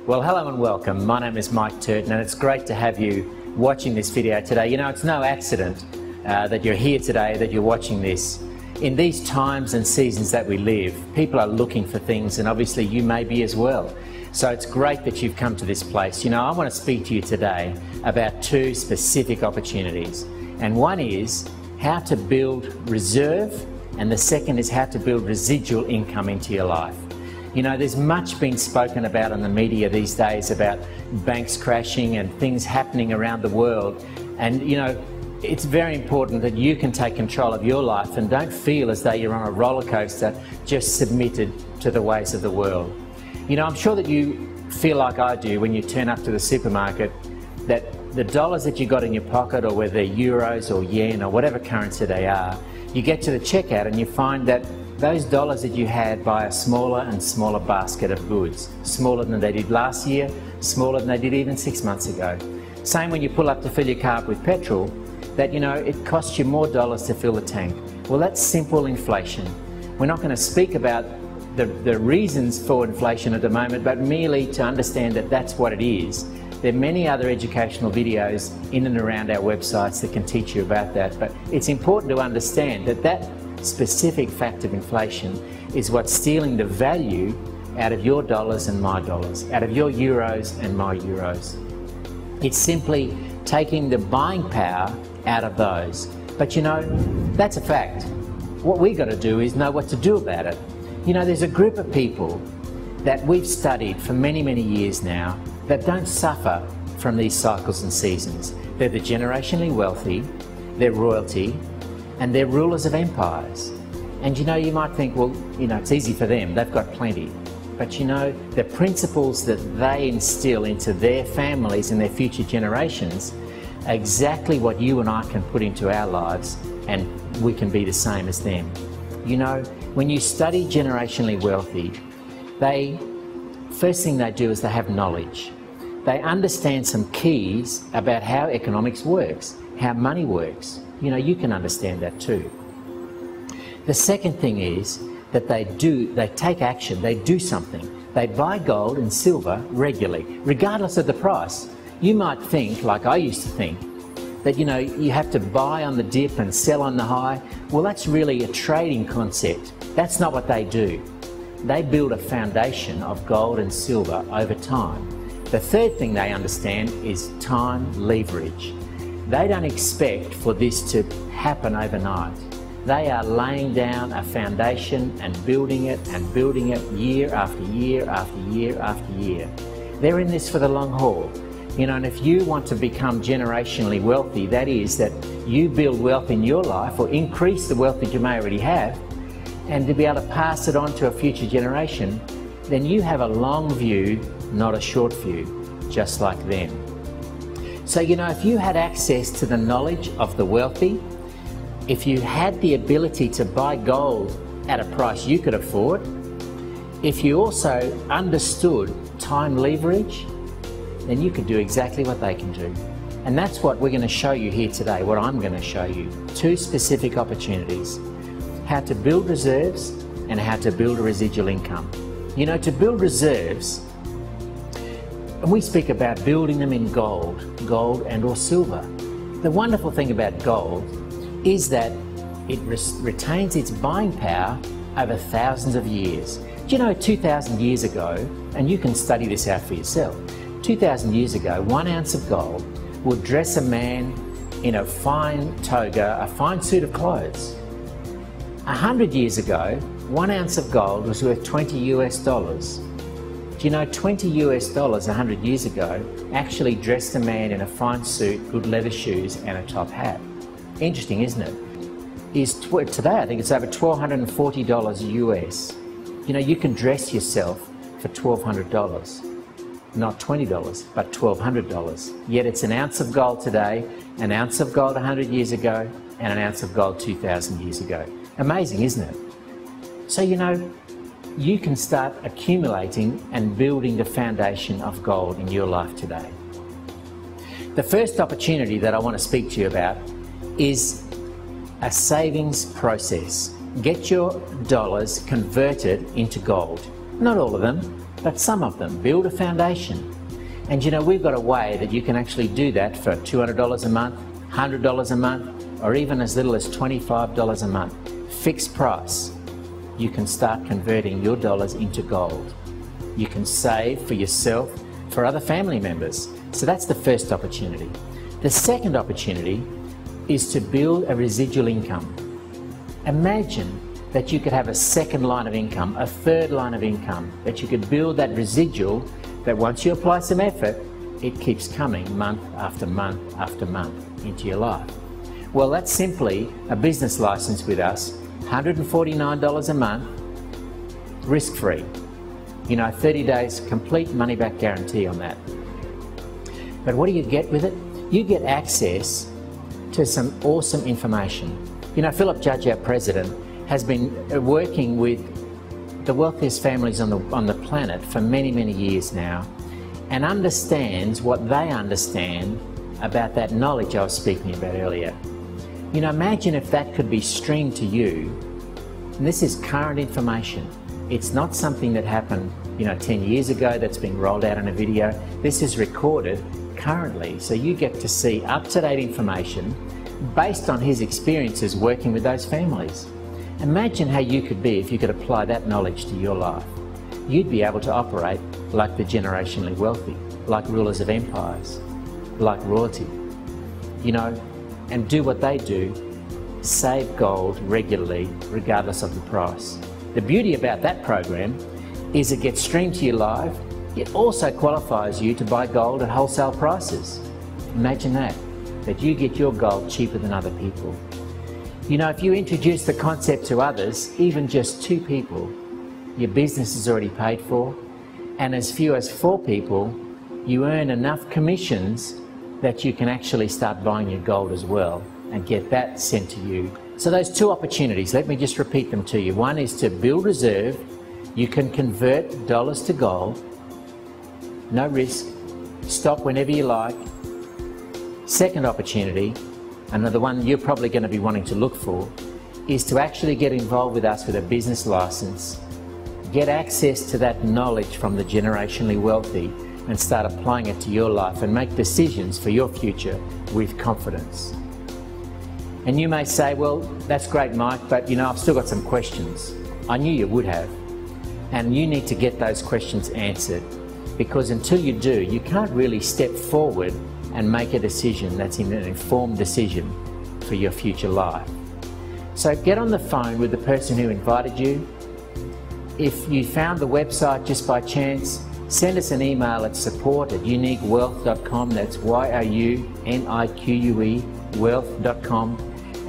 Well, hello and welcome. My name is Mike Turton and it's great to have you watching this video today. You know, it's no accident that you're here today, that you're watching this. In these times and seasons that we live, people are looking for things, and obviously you may be as well. So it's great that you've come to this place. You know, I want to speak to you today about two specific opportunities. And one is how to build reserve, and the second is how to build residual income into your life. You know, there's much been spoken about in the media these days about banks crashing and things happening around the world. And, you know, it's very important that you can take control of your life and don't feel as though you're on a roller coaster just submitted to the ways of the world. You know, I'm sure that you feel like I do when you turn up to the supermarket, that the dollars that you got in your pocket, or whether they're euros or yen or whatever currency they are, you get to the checkout and you find that those dollars that you had buy a smaller and smaller basket of goods, smaller than they did last year, smaller than they did even 6 months ago. Same when you pull up to fill your car up with petrol, that, you know, it costs you more dollars to fill the tank. Well, that's simple inflation. We're not going to speak about the reasons for inflation at the moment, but merely to understand that that's what it is. There are many other educational videos in and around our websites that can teach you about that, but it's important to understand that that specific fact of inflation is what's stealing the value out of your dollars and my dollars, out of your euros and my euros. It's simply taking the buying power out of those. But you know, that's a fact. What we've got to do is know what to do about it. You know, there's a group of people that we've studied for many, many years now that don't suffer from these cycles and seasons. They're the generationally wealthy, they're royalty, and they're rulers of empires. And you know, you might think, well, you know, it's easy for them, they've got plenty. But you know, the principles that they instill into their families and their future generations are exactly what you and I can put into our lives, and we can be the same as them. You know, when you study generationally wealthy, first thing they do is they have knowledge. They understand some keys about how economics works, how money works. You know, you can understand that too. The second thing is that they take action, they do something. They buy gold and silver regularly, regardless of the price. You might think, like I used to think, that, you know, you have to buy on the dip and sell on the high. Well, that's really a trading concept. That's not what they do. They build a foundation of gold and silver over time. The third thing they understand is time leverage. They don't expect for this to happen overnight. They are laying down a foundation and building it year after year after year after year. They're in this for the long haul. You know, and if you want to become generationally wealthy, that is, that you build wealth in your life or increase the wealth that you may already have, and to be able to pass it on to a future generation, then you have a long view, not a short view, just like them. So, you know, if you had access to the knowledge of the wealthy, if you had the ability to buy gold at a price you could afford, if you also understood time leverage, then you could do exactly what they can do. And that's what we're going to show you here today, what I'm going to show you. Two specific opportunities: how to build reserves and how to build a residual income. You know, to build reserves, and we speak about building them in gold and or silver. The wonderful thing about gold is that it retains its buying power over thousands of years. Do you know, 2,000 years ago, and you can study this out for yourself, 2,000 years ago, 1 ounce of gold would dress a man in a fine toga, a fine suit of clothes. 100 years ago, 1 ounce of gold was worth $20 US. Do you know, $20 US 100 years ago actually dressed a man in a fine suit, good leather shoes and a top hat? Interesting, isn't it? Today I think it's over $1,240 US. You know, you can dress yourself for $1,200. Not $20, but $1,200. Yet it's an ounce of gold today, an ounce of gold 100 years ago, and an ounce of gold 2,000 years ago. Amazing, isn't it? So, you know, you can start accumulating and building the foundation of gold in your life today. The first opportunity that I want to speak to you about is a savings process. Get your dollars converted into gold. Not all of them, but some of them. Build a foundation. And you know, we've got a way that you can actually do that for $200 a month, $100 a month, or even as little as $25 a month. Fixed price. You can start converting your dollars into gold. You can save for yourself, for other family members. So that's the first opportunity. The second opportunity is to build a residual income. Imagine that you could have a second line of income, a third line of income, that you could build that residual that once you apply some effort, it keeps coming month after month after month into your life. Well, that's simply a business license with us, $149 a month, risk-free. You know, 30 days complete money-back guarantee on that. But what do you get with it? You get access to some awesome information. You know, Philip Judge, our president, has been working with the wealthiest families on the planet for many, many years now, and understands what they understand about that knowledge I was speaking about earlier. You know, imagine if that could be streamed to you, and this is current information. It's not something that happened, you know, 10 years ago that's been rolled out in a video. This is recorded currently, so you get to see up-to-date information based on his experiences working with those families. Imagine how you could be if you could apply that knowledge to your life. You'd be able to operate like the generationally wealthy, like rulers of empires, like royalty, you know, and do what they do, save gold regularly, regardless of the price. The beauty about that program is it gets streamed to your live. It also qualifies you to buy gold at wholesale prices. Imagine that you get your gold cheaper than other people. You know, if you introduce the concept to others, even just 2 people, your business is already paid for, and as few as 4 people, you earn enough commissions that you can actually start buying your gold as well and get that sent to you. So those 2 opportunities, let me just repeat them to you. One is to build reserve. You can convert dollars to gold, no risk, stop whenever you like. Second opportunity, and the one you're probably going to be wanting to look for, is to actually get involved with us with a business license, get access to that knowledge from the generationally wealthy, and start applying it to your life and make decisions for your future with confidence. And you may say, well, that's great, Mike, but you know, I've still got some questions. I knew you would have. And you need to get those questions answered, because until you do, you can't really step forward and make a decision that's an informed decision for your future life. So get on the phone with the person who invited you. If you found the website just by chance, send us an email at support@uniquewealth.com. That's YOUNIQUE wealth.com,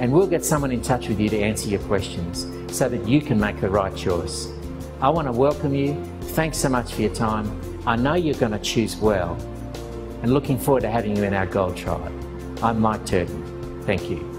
and we'll get someone in touch with you to answer your questions so that you can make the right choice. I want to welcome you. Thanks so much for your time. I know you're going to choose well, and looking forward to having you in our Gold Tribe. I'm Mike Turton. Thank you.